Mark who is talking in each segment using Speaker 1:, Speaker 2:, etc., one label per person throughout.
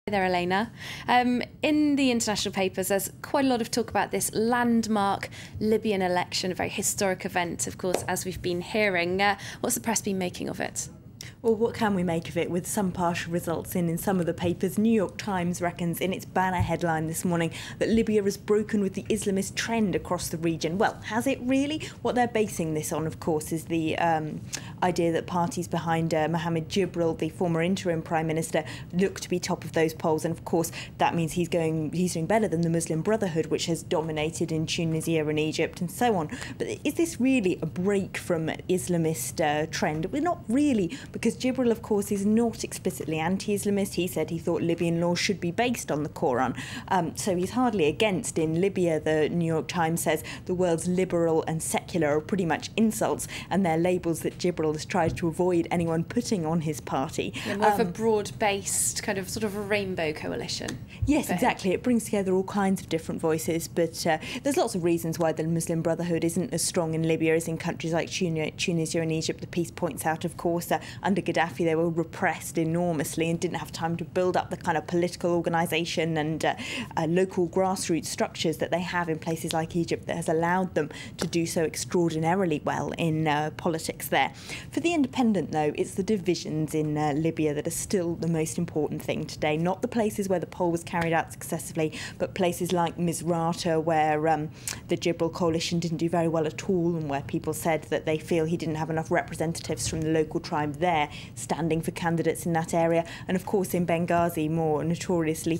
Speaker 1: There, Elena. In the international papers, there's quite a lot of talk about this landmark Libyan election, a very historic event, of course, as we've been hearing. What's the press been making of it?
Speaker 2: Well, what can we make of it with some partial results in some of the papers? New York Times reckons in its banner headline this morning that Libya has broken with the Islamist trend across the region. Well, has it really? What they're basing this on, of course, is the idea that parties behind Mohammed Jibril, the former interim Prime Minister, look to be top of those polls. And of course, that means he's doing better than the Muslim Brotherhood, which has dominated in Tunisia and Egypt and so on. But is this really a break from Islamist trend? We're not really, because Jibril, of course, is not explicitly anti-Islamist. He said he thought Libyan law should be based on the Quran. So he's hardly against. In Libya, the New York Times says the words liberal and secular are pretty much insults, and they're labels that Jibril has tried to avoid anyone putting on his party.
Speaker 1: Yeah, more of a broad-based kind of sort of a rainbow coalition.
Speaker 2: Yes, exactly. It brings together all kinds of different voices, but there's lots of reasons why the Muslim Brotherhood isn't as strong in Libya as in countries like Tunisia and Egypt. The piece points out, of course, under Gaddafi they were repressed enormously and didn't have time to build up the kind of political organisation and local grassroots structures that they have in places like Egypt that has allowed them to do so extraordinarily well in politics there. For the Independent, though, it's the divisions in Libya that are still the most important thing today, not the places where the poll was carried out successfully, but places like Misrata, where the Jibril coalition didn't do very well at all, and where people said that they feel he didn't have enough representatives from the local tribe there standing for candidates in that area. And of course in Benghazi, more notoriously,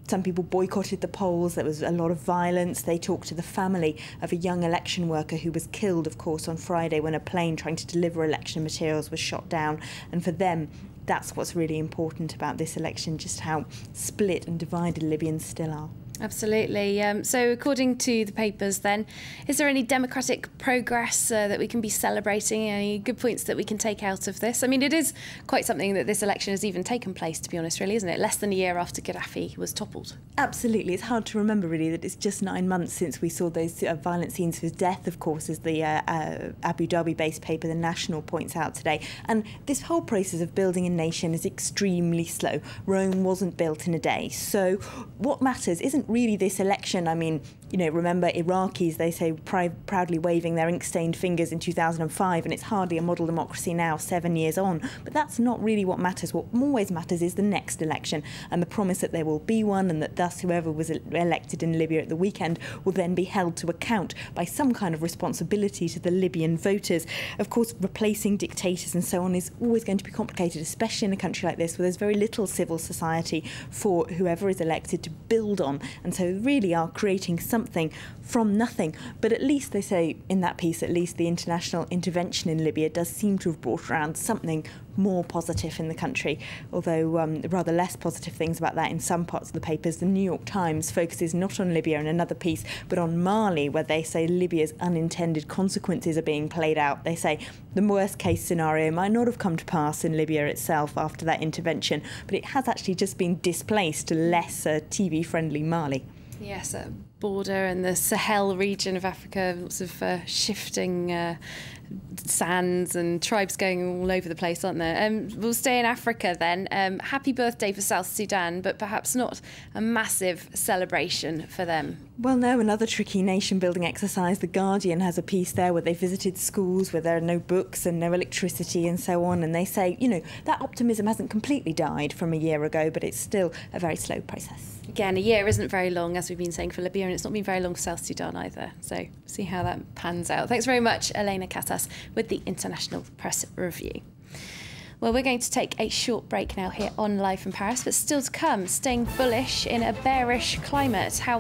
Speaker 2: some people boycotted the polls. There was a lot of violence. They talked to the family of a young election worker who was killed, of course, on Friday when a plane trying to deliver election materials was shot down. And for them, that's what's really important about this election, just how split and divided Libyans still are.
Speaker 1: Absolutely. So according to the papers then, is there any democratic progress that we can be celebrating? Any good points that we can take out of this? I mean, it is quite something that this election has even taken place, to be honest, really, isn't it? Less than a year after Gaddafi was toppled.
Speaker 2: Absolutely. It's hard to remember, really, that it's just 9 months since we saw those violent scenes of his death, of course, as the Abu Dhabi-based paper, The National, points out today. And this whole process of building a nation is extremely slow. Rome wasn't built in a day. So what matters isn't really this election. I mean, you know, remember Iraqis, they say, proudly waving their ink-stained fingers in 2005, and it's hardly a model democracy now, 7 years on. But that's not really what matters. What always matters is the next election and the promise that there will be one, and that thus whoever was elected in Libya at the weekend will then be held to account by some kind of responsibility to the Libyan voters. Of course, replacing dictators and so on is always going to be complicated, especially in a country like this where there's very little civil society for whoever is elected to build on. And so really are creating something from nothing. But at least, they say in that piece, at least the international intervention in Libya does seem to have brought around something more positive in the country, although rather less positive things about that in some parts of the papers. The New York Times focuses not on Libya in another piece, but on Mali, where they say Libya's unintended consequences are being played out. They say the worst case scenario might not have come to pass in Libya itself after that intervention, but it has actually just been displaced to less TV-friendly Mali.
Speaker 1: Yes, border and the Sahel region of Africa, lots of shifting sands and tribes going all over the place, aren't there? We'll stay in Africa then. Happy birthday for South Sudan, but perhaps not a massive celebration for them.
Speaker 2: Well, no, another tricky nation-building exercise. The Guardian has a piece there where they visited schools where there are no books and no electricity and so on, and they say, you know, that optimism hasn't completely died from a year ago, but it's still a very slow process.
Speaker 1: Again, a year isn't very long, as we've been saying, for Libya, and it's not been very long for South Sudan either. So see how that pans out. Thanks very much, Elena Katas, with the International Press Review. Well, we're going to take a short break now here on Live from Paris, but still to come, staying bullish in a bearish climate. How